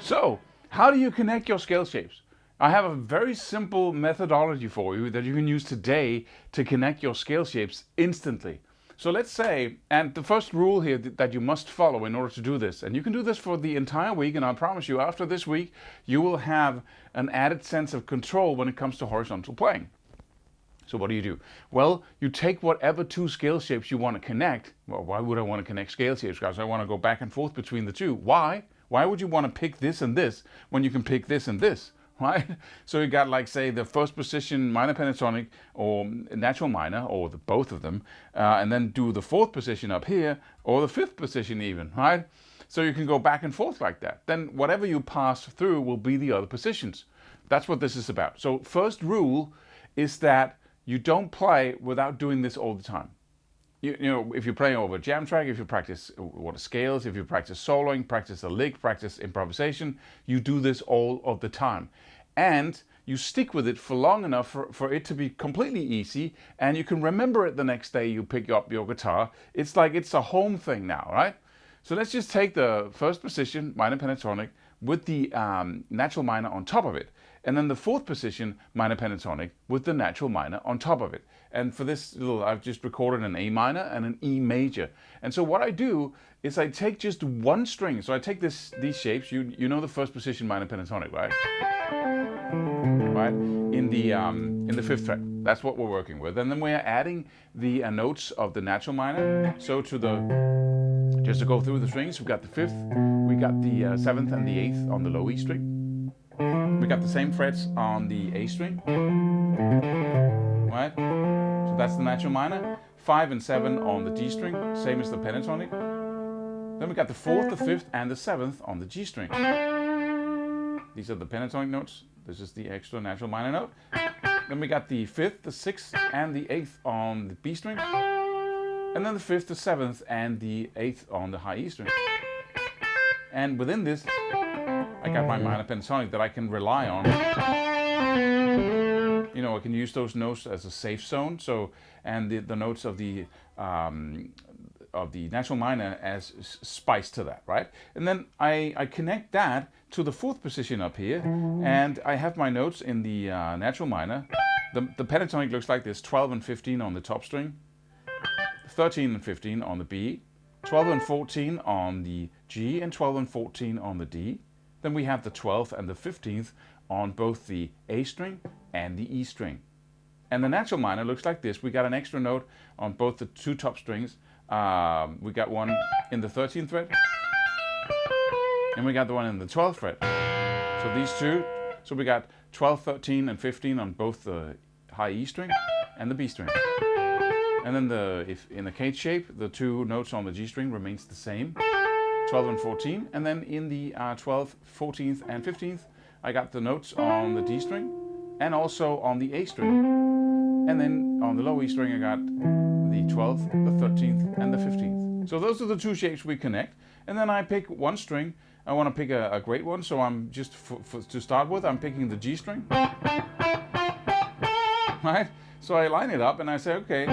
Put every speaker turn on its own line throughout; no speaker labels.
So, how do you connect your scale shapes? I have a very simple methodology for you that you can use today to connect your scale shapes instantly. So let's say, and the first rule here that you must follow in order to do this, and you can do this for the entire week, and I promise you after this week, you will have an added sense of control when it comes to horizontal playing. So what do? Well, you take whatever two scale shapes you want to connect. Well, why would I want to connect scale shapes, guys? I want to go back and forth between the two. Why? Why would you want to pick this and this when you can pick this and this, right? So you got, like, say, the first position minor pentatonic or natural minor, or both of them, and then do the fourth position up here, or the fifth position even, right? So you can go back and forth like that. Then whatever you pass through will be the other positions. That's what this is about. So first rule is that you don't play without doing this all the time. You know, if you're playing over a jam track, if you practice what scales, if you practice soloing, practice a lick, practice improvisation, you do this all of the time. And you stick with it for long enough for it to be completely easy, and you can remember it the next day you pick up your guitar. It's like it's a home thing now, right? So let's just take the first position, minor pentatonic, with the natural minor on top of it. And then the fourth position, minor pentatonic, with the natural minor on top of it. And for this I've just recorded an A minor and an E major. And so what I do is I take just one string. So I take these shapes. You know the first position minor pentatonic, right? Right? In the fifth fret. That's what we're working with. And then we are adding the notes of the natural minor. So just to go through the strings, we've got the fifth, we got the seventh and the eighth on the low E string. We got the same frets on the A string, right? So that's the natural minor. 5 and 7 on the D string, same as the pentatonic. Then we got the fourth, the fifth, and the seventh on the G string. These are the pentatonic notes. This is the extra natural minor note. Then we got the fifth, the sixth, and the eighth on the B string. And then the fifth, the seventh, and the eighth on the high E string. And within this, I got my minor pentatonic that I can rely on. You know, I can use those notes as a safe zone. So, and the notes of the natural minor as spice to that, right? And then I connect that to the fourth position up here, and I have my notes in the natural minor. The pentatonic looks like this: 12 and 15 on the top string, 13 and 15 on the B, 12 and 14 on the G, and 12 and 14 on the D. Then we have the 12th and the 15th on both the A string and the E string. And the natural minor looks like this. We got an extra note on both the two top strings. We got one in the 13th fret, and we got the one in the 12th fret. So these two, so we got 12, 13, and 15 on both the high E string and the B string. And then if in the cage shape, the two notes on the G string remains the same, 12 and 14. And then in the 12th, 14th, and 15th, I got the notes on the D string and also on the A string. And then on the low E string, I got the 12th, the 13th, and the 15th. So those are the two shapes we connect. And then I pick one string. I want to pick a great one, so I'm just, to start with, I'm picking the G string. Right? So I line it up and I say, okay,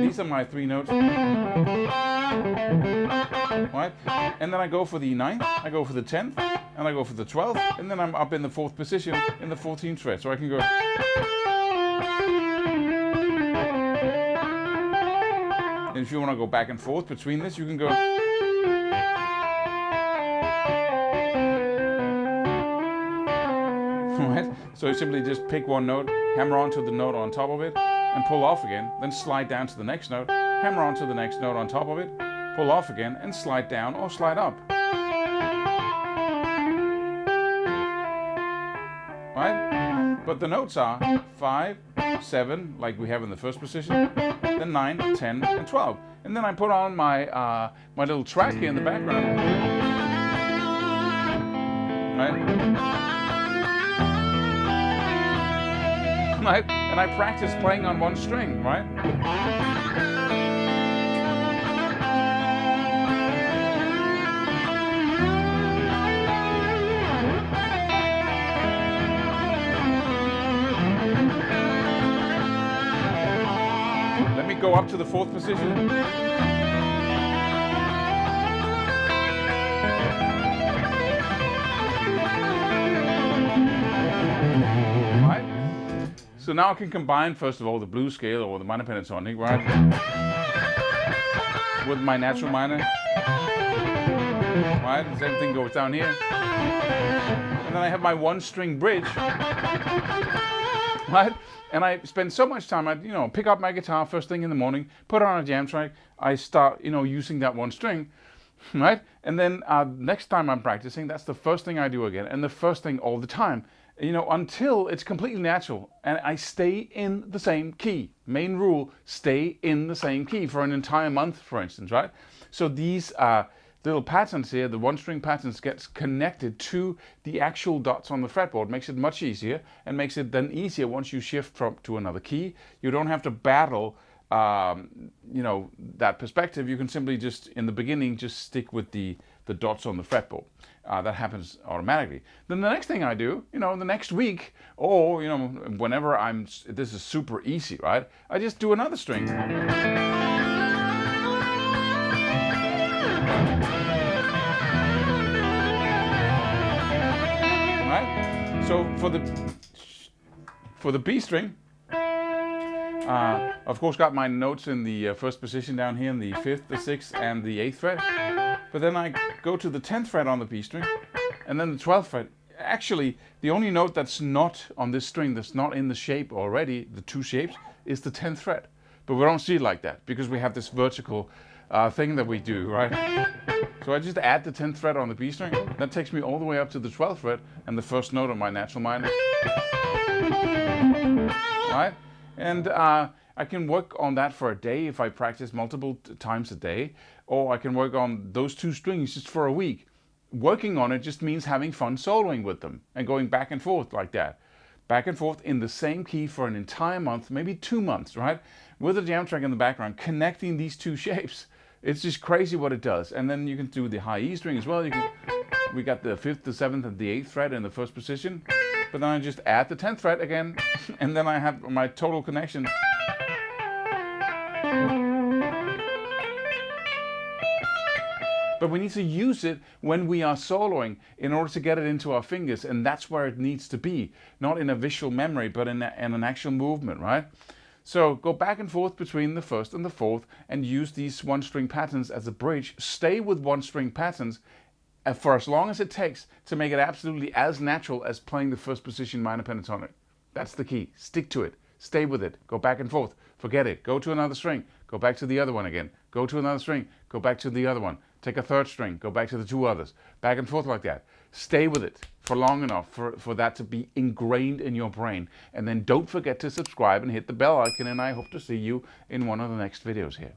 these are my three notes. Right? And then I go for the 9th, I go for the 10th, and I go for the 12th, and then I'm up in the fourth position in the 14th fret. So I can go. And if you want to go back and forth between this, you can go. Right? So you simply just pick one note, hammer onto the note on top of it, and pull off again. Then slide down to the next note, hammer onto the next note on top of it, pull off again, and slide down or slide up. Right? But the notes are 5, 7, like we have in the first position, then 9, 10, and 12. And then I put on my my little track here in the background. Right? Right? And I practice playing on one string, right? Let me go up to the fourth position. So now I can combine, first of all, the blues scale or the minor pentatonic, right, with my natural minor, right? The same thing goes down here. And then I have my one string bridge, right? And I spend so much time, I pick up my guitar first thing in the morning, put on a jam track, I start, using that one string, right? And then next time I'm practicing, that's the first thing I do again, and the first thing all the time, until it's completely natural, and I stay in the same key. Main rule, stay in the same key for an entire month, for instance, right? So these little patterns here, the one string patterns, gets connected to the actual dots on the fretboard, makes it much easier, and makes it then easier once you shift to another key. You don't have to battle that perspective. You can simply just, in the beginning, just stick with the dots on the fretboard. That happens automatically. Then the next thing I do, the next week, or, whenever this is super easy, right? I just do another string. Right? So for the B string, of course, got my notes in the first position down here in the 5th, the 6th, and the 8th fret. But then I go to the 10th fret on the B string, and then the 12th fret. Actually, the only note that's not on this string, that's not in the shape already, the two shapes, is the 10th fret. But we don't see it like that, because we have this vertical thing that we do, right? So I just add the 10th fret on the B string. That takes me all the way up to the 12th fret, and the first note of my natural minor. Right? And I can work on that for a day if I practice multiple times a day, or I can work on those two strings just for a week. Working on it just means having fun soloing with them and going back and forth like that. Back and forth in the same key for an entire month, maybe 2 months, right? With a jam track in the background, connecting these two shapes. It's just crazy what it does. And then you can do the high E string as well. We got the 5th, the 7th, and the 8th fret in the first position. But then I just add the 10th fret again, and then I have my total connection. But we need to use it when we are soloing in order to get it into our fingers, and that's where it needs to be. Not in a visual memory, but in an actual movement, right? So go back and forth between the 1st and the 4th and use these one string patterns as a bridge. Stay with one string patterns for as long as it takes to make it absolutely as natural as playing the first position minor pentatonic. That's the key. Stick to it. Stay with it. Go back and forth. Forget it. Go to another string. Go back to the other one again. Go to another string. Go back to the other one. Take a third string. Go back to the two others. Back and forth like that. Stay with it for long enough for that to be ingrained in your brain. And then don't forget to subscribe and hit the bell icon, and I hope to see you in one of the next videos here.